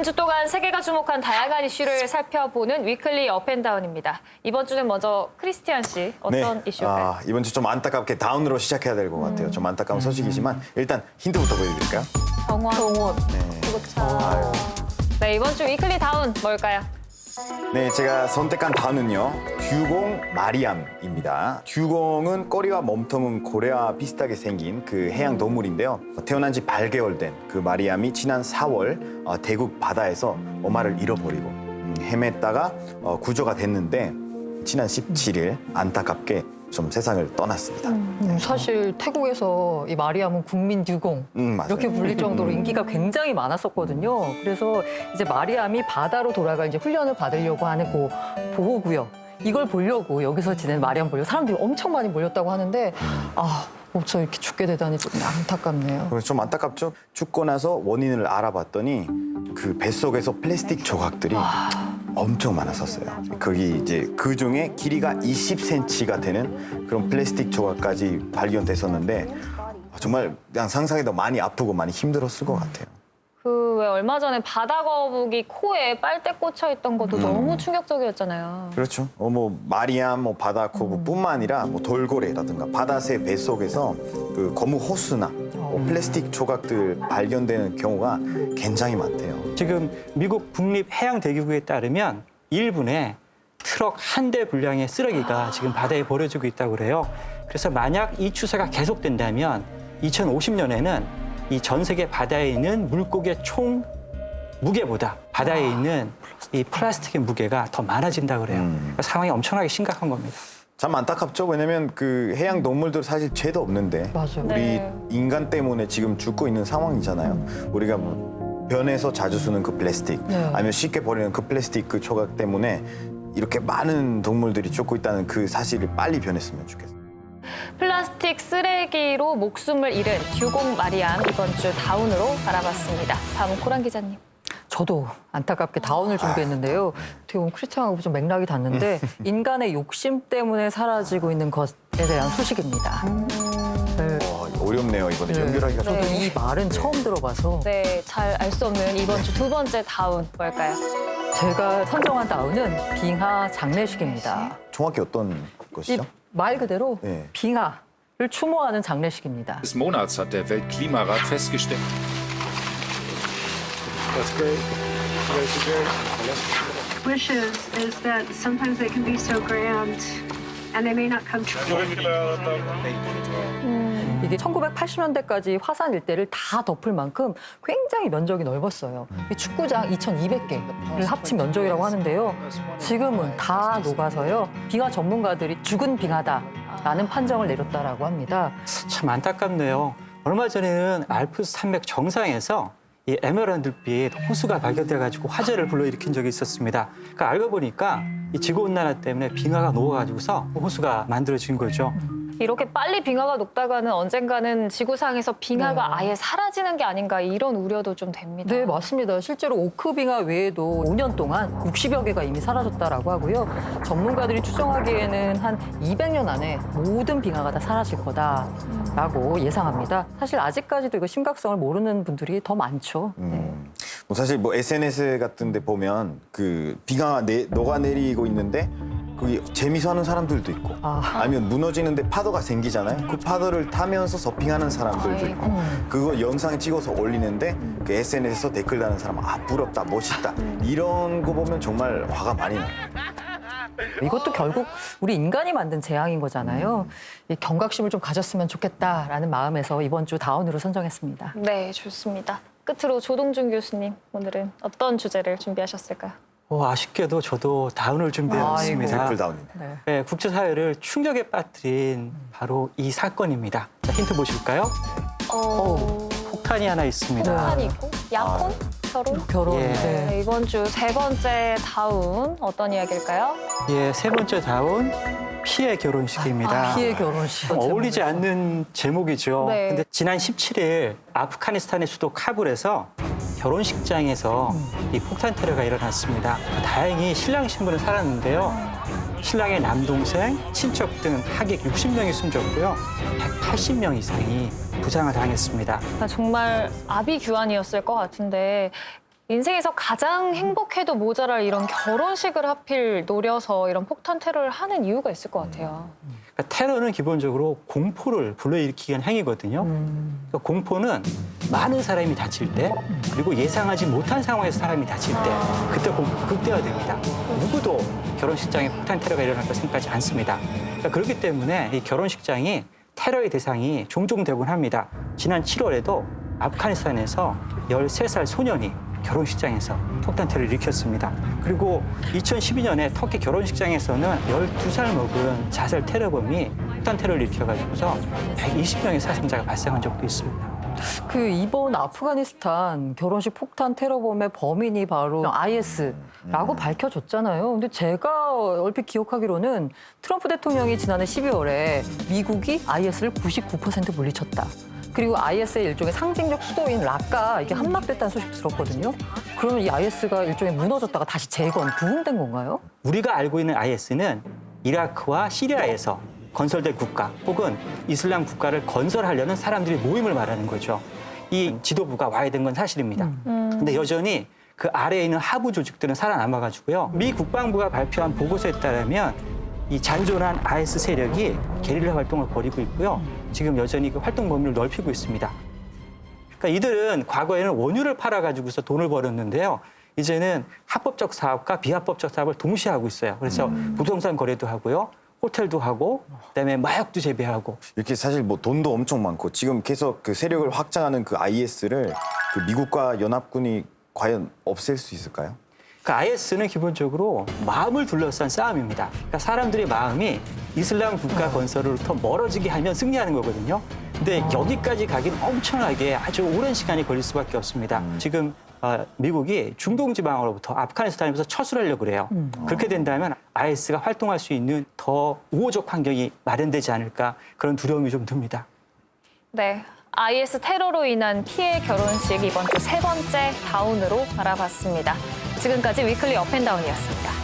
한 주 동안 세계가 주목한 다양한 이슈를 살펴보는 위클리 업앤다운입니다. 이번 주는 먼저 크리스티안 씨 어떤 이슈일까요? 이번 주 좀 안타깝게 다운으로 시작해야 될 것 같아요. 좀 안타까운 소식이지만 일단 힌트부터 보여드릴까요? 병원. 네. 구급차. 네, 이번 주 위클리 다운 뭘까요? 네, 제가 선택한 단어는요. 듀공 마리암입니다. 듀공은 꼬리와 몸통은 고래와 비슷하게 생긴 그 해양 동물인데요. 태어난 지 8개월 된 그 마리암이 지난 4월 대국 바다에서 엄마를 잃어버리고 헤맸다가 구조가 됐는데 지난 17일 안타깝게 좀 세상을 떠났습니다. 사실 태국에서 이 마리암은 국민 듀공 맞아요. 이렇게 불릴 정도로 인기가 굉장히 많았었거든요. 그래서 이제 마리암이 바다로 돌아가 이제 훈련을 받으려고 하는 그 보호구역 이걸 보려고 여기서 지낸 마리암 보려고 사람들이 엄청 많이 몰렸다고 하는데 저 이렇게 죽게 되다니 좀 안타깝네요. 그래서 좀 안타깝죠? 죽고 나서 원인을 알아봤더니 그 뱃속에서 플라스틱 조각들이 엄청 많았었어요. 거기 이제 그 중에 길이가 20cm가 되는 그런 플라스틱 조각까지 발견됐었는데 정말 그냥 상상해도 많이 아프고 많이 힘들었을 것 같아요. 그 왜 얼마 전에 바다 거북이 코에 빨대 꽂혀 있던 것도 너무 충격적이었잖아요. 그렇죠. 마리암, 바다 거북뿐만 아니라 돌고래라든가 바다새 뱃속에서 그 고무 호스나 플라스틱 조각들 발견되는 경우가 굉장히 많대요. 지금 미국 국립해양대기국에 따르면 1분에 트럭 한 대 분량의 쓰레기가 지금 바다에 버려지고 있다고 그래요. 그래서 만약 이 추세가 계속된다면 2050년에는 이 전 세계 바다에 있는 물고기의 총 무게보다 바다에 있는 이 플라스틱의 무게가 더 많아진다고 그래요. 그러니까 상황이 엄청나게 심각한 겁니다. 참 안타깝죠. 왜냐면 그 해양 동물들 사실 죄도 없는데 맞아요. 우리 네. 인간 때문에 지금 죽고 있는 상황이잖아요. 우리가 변에서 자주 쓰는 그 플라스틱 아니면 쉽게 버리는 그 플라스틱 그 조각 때문에 이렇게 많은 동물들이 죽고 있다는 그 사실을 빨리 변했으면 좋겠어요. 플라스틱 쓰레기로 목숨을 잃은 듀공 마리암 이번 주 다운으로 알아봤습니다. 다음은 코란 기자님. 저도 안타깝게 다운을 준비했는데요. 어떻게 보면 크리스티안하고 좀 맥락이 닿는데 인간의 욕심 때문에 사라지고 있는 것에 대한 소식입니다. 네. 어렵네요. 이번에 연결하기가 좀. 저도 이 말은 처음 들어봐서 네, 잘 알 수 없는 이번 주 두 번째 다운 뭘까요? 제가 선정한 다운은 빙하 장례식입니다. 정확히 어떤 이 것이죠? 말 그대로 네. 빙하를 추모하는 장례식입니다. Des Monats hat der Weltklimarat festgestellt. Wishes is that sometimes they can be so grand and they may not come true. 이게 1980년대까지 화산 일대를 다 덮을 만큼 굉장히 면적이 넓었어요. 이 축구장 2,200개를 합친 면적이라고 하는데요. 지금은 다 녹아서요. 빙하 전문가들이 죽은 빙하다라는 판정을 내렸다라고 합니다. 참 안타깝네요. 얼마 전에는 알프스 산맥 정상에서 이 에메랄드빛 호수가 발견돼가지고 화재를 불러일으킨 적이 있었습니다. 그러니까 알고 보니까 이 지구온난화 때문에 빙하가 녹아가지고서 호수가 만들어진 거죠. 이렇게 빨리 빙하가 녹다가는 언젠가는 지구상에서 빙하가 아예 사라지는 게 아닌가 이런 우려도 좀 됩니다. 네, 맞습니다. 실제로 오크 빙하 외에도 5년 동안 60여 개가 이미 사라졌다라고 하고요. 전문가들이 추정하기에는 한 200년 안에 모든 빙하가 다 사라질 거다라고 예상합니다. 사실 아직까지도 이거 심각성을 모르는 분들이 더 많죠. 네. 사실 SNS 같은 데 보면 그 비가 녹아내리고 있는데 거기 재미서 하는 사람들도 있고 아니면 무너지는데 파도가 생기잖아요. 그 파도를 타면서 서핑하는 사람들도 있고 그거 영상 찍어서 올리는데 그 SNS에서 댓글 다는 사람 부럽다, 멋있다 이런 거 보면 정말 화가 많이 나요. 이것도 결국 우리 인간이 만든 재앙인 거잖아요. 이 경각심을 좀 가졌으면 좋겠다라는 마음에서 이번 주 다운으로 선정했습니다. 네, 좋습니다. 끝으로 조동준 교수님, 오늘은 어떤 주제를 준비하셨을까요? 아쉽게도 저도 다운을 준비해왔습니다. 트리플 다운입니다. 네. 네, 국제사회를 충격에 빠뜨린 바로 이 사건입니다. 자, 힌트 보실까요? 폭탄이 하나 있습니다. 폭탄이 있고 약혼? 결혼? 결혼. 예. 네. 네, 이번 주 세 번째 다운 어떤 이야기일까요? 예, 세 번째 다운 피해 결혼식입니다. 피해 결혼식. 어울리지 않는 제목이죠. 네. 근데 지난 17일 아프가니스탄의 수도 카불에서 결혼식장에서 이 폭탄 테러가 일어났습니다. 다행히 신랑 신부는 살았는데요. 신랑의 남동생, 친척 등 하객 60명이 숨졌고요. 180명 이상이 부상을 당했습니다. 정말 아비규환이었을 것 같은데 인생에서 가장 행복해도 모자랄 이런 결혼식을 하필 노려서 이런 폭탄 테러를 하는 이유가 있을 것 같아요. 그러니까 테러는 기본적으로 공포를 불러일으키는 행위거든요. 그러니까 공포는 많은 사람이 다칠 때 그리고 예상하지 못한 상황에서 사람이 다칠 때 그때 공포가 극대화됩니다. 누구도 결혼식장에 폭탄 테러가 일어날 거 생각하지 않습니다. 그러니까 그렇기 때문에 이 결혼식장이 테러의 대상이 종종 되곤 합니다. 지난 7월에도 아프가니스탄에서 13살 소년이 결혼식장에서 폭탄 테러를 일으켰습니다. 그리고 2012년에 터키 결혼식장에서는 12살 먹은 자살 테러범이 폭탄 테러를 일으켜가지고서 120명의 사상자가 발생한 적도 있습니다. 그 이번 아프가니스탄 결혼식 폭탄 테러범의 범인이 바로 IS라고 밝혀졌잖아요. 근데 제가 얼핏 기억하기로는 트럼프 대통령이 지난해 12월에 미국이 IS를 99% 물리쳤다. 그리고 IS의 일종의 상징적 수도인 라카 이게 함락됐다는 소식 들었거든요. 그러면 이 IS가 일종의 무너졌다가 다시 부흥된 건가요? 우리가 알고 있는 IS는 이라크와 시리아에서 건설된 국가 혹은 이슬람 국가를 건설하려는 사람들의 모임을 말하는 거죠. 이 지도부가 와야 된 건 사실입니다. 근데 여전히 그 아래에 있는 하부 조직들은 살아남아가지고요. 미 국방부가 발표한 보고서에 따르면 이 잔존한 IS 세력이 게릴라 활동을 벌이고 있고요. 지금 여전히 그 활동 범위를 넓히고 있습니다. 그러니까 이들은 과거에는 원유를 팔아가지고서 돈을 벌었는데요. 이제는 합법적 사업과 비합법적 사업을 동시에 하고 있어요. 그래서 부동산 거래도 하고요. 호텔도 하고 그다음에 마약도 재배하고. 이렇게 사실 뭐 돈도 엄청 많고 지금 계속 그 세력을 확장하는 그 IS를 그 미국과 연합군이 과연 없앨 수 있을까요? 그 IS는 기본적으로 마음을 둘러싼 싸움입니다. 그러니까 사람들의 마음이 이슬람 국가 건설로부터 멀어지게 하면 승리하는 거거든요. 근데 여기까지 가긴 엄청나게 아주 오랜 시간이 걸릴 수밖에 없습니다. 지금 미국이 중동 지방으로부터 아프가니스탄에서 철수하려고 그래요. 그렇게 된다면 IS가 활동할 수 있는 더 우호적 환경이 마련되지 않을까 그런 두려움이 좀 듭니다. 네. IS 테러로 인한 피해 결혼식 이번 주 3번째 다운으로 알아봤습니다. 지금까지 위클리 업앤다운이었습니다.